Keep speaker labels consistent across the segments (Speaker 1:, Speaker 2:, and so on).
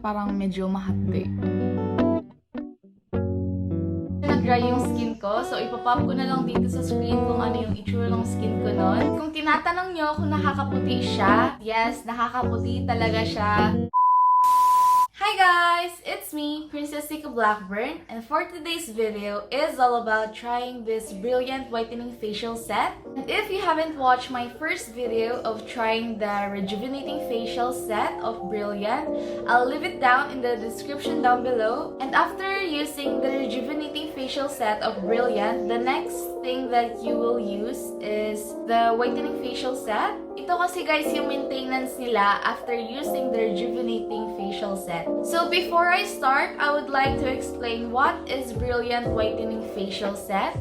Speaker 1: parang medyo mahapde.
Speaker 2: Nag-dry yung skin ko, so ipapop ko na lang dito sa screen kung ano yung itsura ng skin ko nun. Kung tinatanong nyo kung nakakaputi siya, yes, nakakaputi talaga siya. Hi guys! It's me, Princess Sika Blackburn, and for today's video is all about trying this brilliant whitening facial set. And if you haven't watched my first video of trying the rejuvenating facial set of Brilliant, I'll leave it down in the description down below. And after using the rejuvenating facial set of Brilliant, the next thing that you will use is the whitening facial set. Ito kasi guys yung maintenance nila after using the rejuvenating facial set. So before I start, I would like to explain what is Brilliant Whitening Facial Set.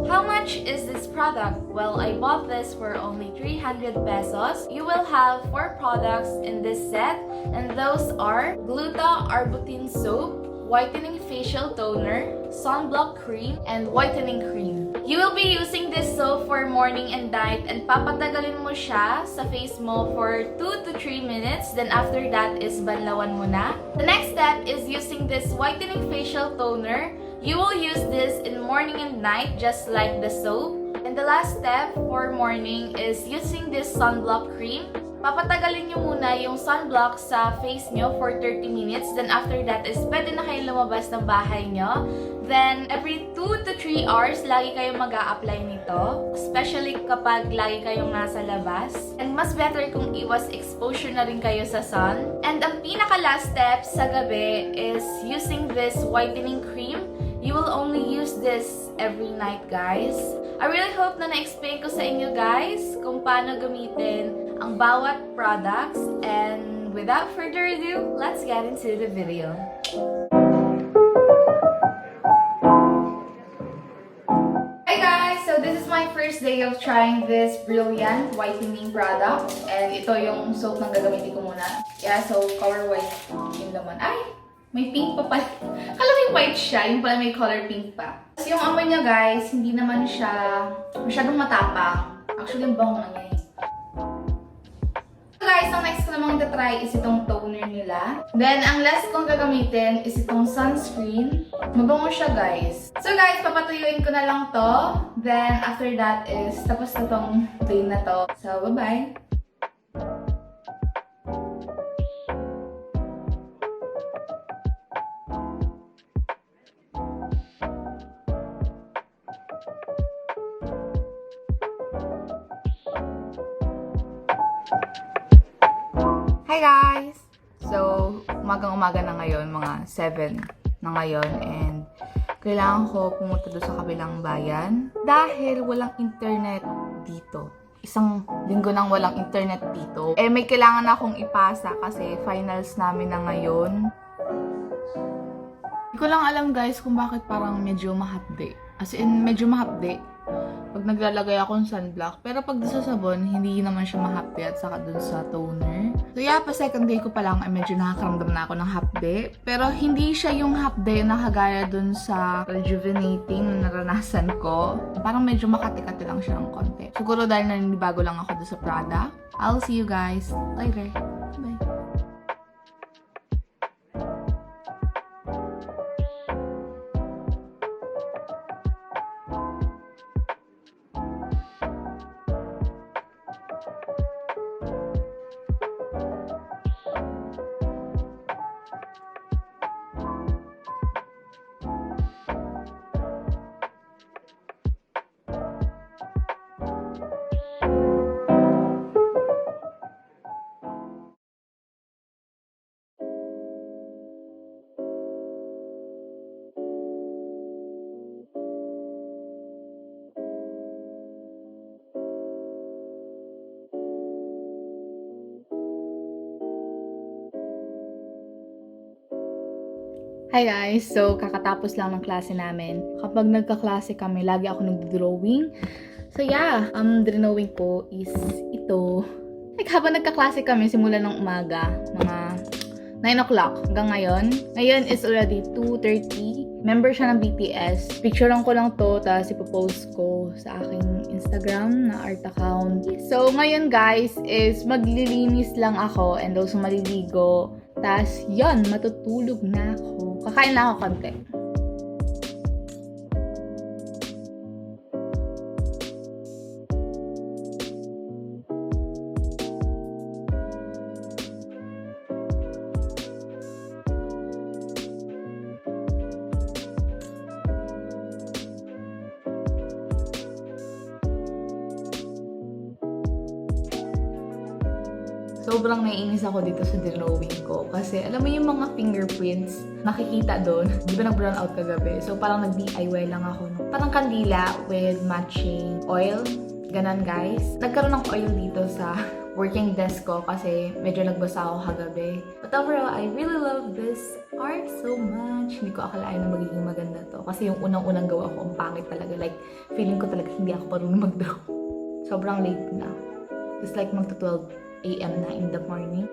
Speaker 2: How much is this product? Well, I bought this for only 300 pesos. You will have 4 products in this set, and those are Gluta Arbutin Soap, Whitening Facial Toner, Sunblock Cream, and Whitening Cream. You will be using this soap for morning and night, and papatagalin mo siya sa face mo for 2 to 3 minutes. Then after that is banlawan mo na. The next step is using this Whitening Facial Toner. You will use this in morning and night just like the soap. And the last step for morning is using this sunblock cream. Papatagalin nyo muna yung sunblock sa face nyo for 30 minutes. Then after that is pwede na kayong lumabas ng bahay nyo. Then every 2 to 3 hours, lagi kayong mag-a-apply nito. Especially kapag lagi kayong nasa labas. And mas better kung iwas exposure na rin kayo sa sun. And ang pinaka-last step sa gabi is using this whitening cream. You will only use this every night, guys. I really hope na na-explain ko sa inyo, guys, kung paano gamitin ang bawat products. And without further ado, let's get into the video. Hi guys! So this is my first day of trying this Brilliant Whitening product. And ito yung soap na gagamitin ko muna. Yeah, so color white yung laman. Ay! May pink pa pala. Kala may white siya, yung pala may color pink pa. Tapos yung amoy niya guys, hindi naman siya masyadong matapang. Actually, yung bango na niya eh. So guys, ang next ko namang itatry is itong toner nila. Then, ang last kong gagamitin is itong sunscreen. Mabango siya guys. So guys, papatuyuin ko na lang to. Then, after that is tapos na tong day na to. So, bye-bye! Hi guys! So, umagang-umaga na ngayon, mga 7 na ngayon, and kailangan ko pumunta doon sa kabilang bayan dahil walang internet dito. Isang linggo nang walang internet dito. Eh, may kailangan akong ipasa kasi finals namin na ngayon. Hindi ko lang alam guys kung bakit parang medyo mahapde. As in, medyo mahapde pag naglalagay ako ng sunblock. Pero pag sa sabon, hindi naman siya mahapde at saka dun sa toner. So yeah, pa second day ko pa lang ay medyo nakakaramdam na ako ng hapde. Pero hindi siya yung hapde na kagaya dun sa rejuvenating na naranasan ko. Parang medyo makati-kati lang siya ng konti. Siguro dahil naninibago lang ako dun sa product. I'll see you guys later. Bye! Hi guys! So, kakatapos lang ng klase namin. Kapag nagkaklase kami, lagi ako nag-drawing. So yeah, drawing ko is ito. Like, habang nagkaklase kami, simula ng umaga, mga 9 o'clock hanggang ngayon. Ngayon is already 2:30. Member siya ng BTS. Picturean ko lang to, tapos ipopost ko sa aking Instagram na art account. So, ngayon guys is maglilinis lang ako and also maliligo. Tas, yon, matutulog na ako. Kakain lang ako konti. Sobrang naiinis ako dito sa drawing ko. Kasi alam mo yung mga fingerprints, makikita doon. Di ba nag-brown out kagabi? So parang nag-DIY lang ako. Parang kandila with matching oil. Ganon guys. Nagkaroon ng oil dito sa working desk ko kasi medyo nagbasa ako kagabi. But overall, I really love this art so much. Hindi ko akalain na magiging maganda to. Kasi yung unang-unang gawa ko, ang pangit talaga. Like, feeling ko talaga hindi ako marunong mag-draw. Sobrang late na. It's like magta-12 AM na in the morning.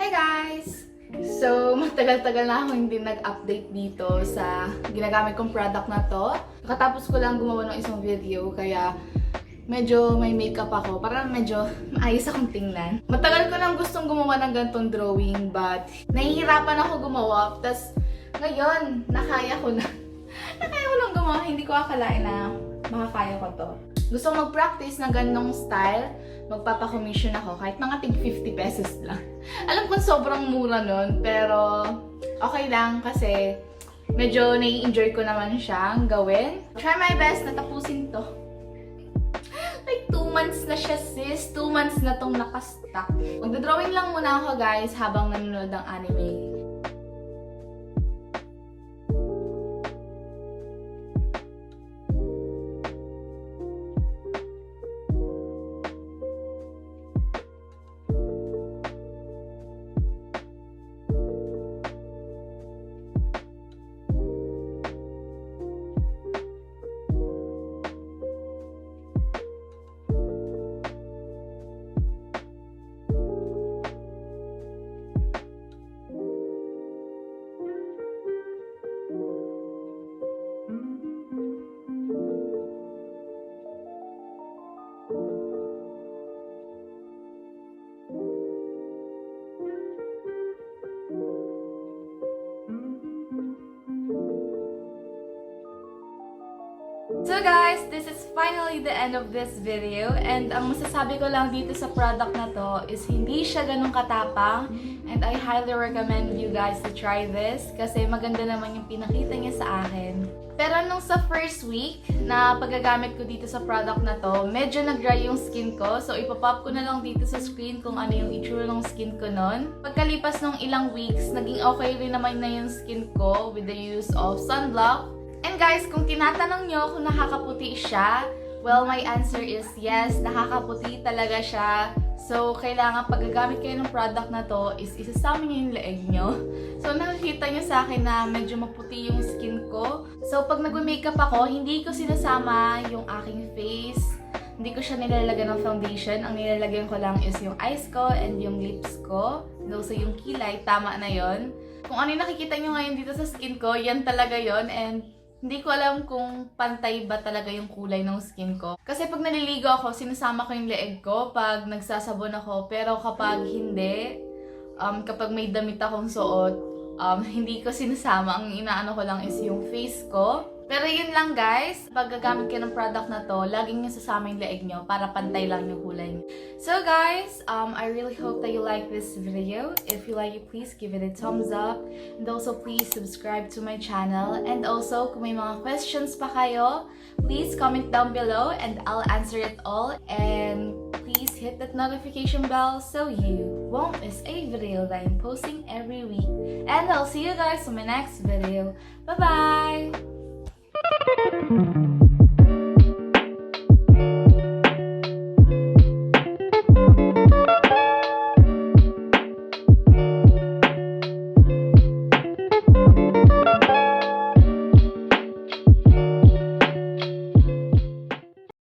Speaker 2: Hi guys! So, matagal-tagal na ako hindi nag-update dito sa ginagamit kong product na to. Katapos ko lang gumawa ng isang video, kaya medyo may makeup ako. Parang medyo maayos akong tingnan. Matagal ko nang gustong gumawa ng ganitong drawing, but nahihirapan ako gumawa. Tapos, ngayon, nakaya ko na. Nakaya ko lang gumawa. Hindi ko akalain na makakaya ko to. Gusto kong mag-practice ng ganitong style. Magpapa-commission ako kahit mga tig 50 pesos lang. Alam ko sobrang mura nun, pero okay lang kasi medyo nai-enjoy ko naman siyang gawin. Try my best na tapusin to. Like 2 months na siya sis, 2 months na tong nakastock. Magdodrawing lang muna ako guys habang nanonood ng anime. So guys, this is finally the end of this video, and ang masasabi ko lang dito sa product na to is hindi siya ganun katapang, and I highly recommend you guys to try this kasi maganda naman yung pinakita niya sa akin. Pero nung sa first week na paggagamit ko dito sa product na to, medyo nag-dry yung skin ko, so ipapop ko na lang dito sa screen kung ano yung itsura ng skin ko nun. Pagkalipas ng ilang weeks, naging okay rin naman na yung skin ko with the use of sunblock. And guys, kung tinatanong nyo kung nakakaputi siya, well, my answer is yes, nakakaputi talaga siya. So, kailangan paggagamit kayo ng product na to is isasama nyo yung leeg nyo. So, nakikita nyo sa akin na medyo maputi yung skin ko. So, pag nag-makeup ako, hindi ko sinasama yung aking face. Hindi ko siya nilalagyan ng foundation. Ang nilalagyan ko lang is yung eyes ko and yung lips ko. And also yung kilay, tama na yon. Kung ano yung nakikita nyo ngayon dito sa skin ko, yan talaga yon. And hindi ko alam kung pantay ba talaga yung kulay ng skin ko. Kasi pag naliligo ako, sinasama ko yung leeg ko pag nagsasabon ako. Pero kapag hindi, kapag may damit akong suot, hindi ko sinasama. Ang inaano ko lang is yung face ko. Pero yun lang guys, pag gagamit kayo ng product na to, laging nyo sasama yung leeg nyo para pantay lang yung kulay nyo. So guys, I really hope that you like this video. If you like it, please give it a thumbs up. And also please subscribe to my channel. And also, kung may mga questions pa kayo, please comment down below and I'll answer it all. And please hit that notification bell so you won't miss a video that I'm posting every week. And I'll see you guys in my next video. Bye-bye!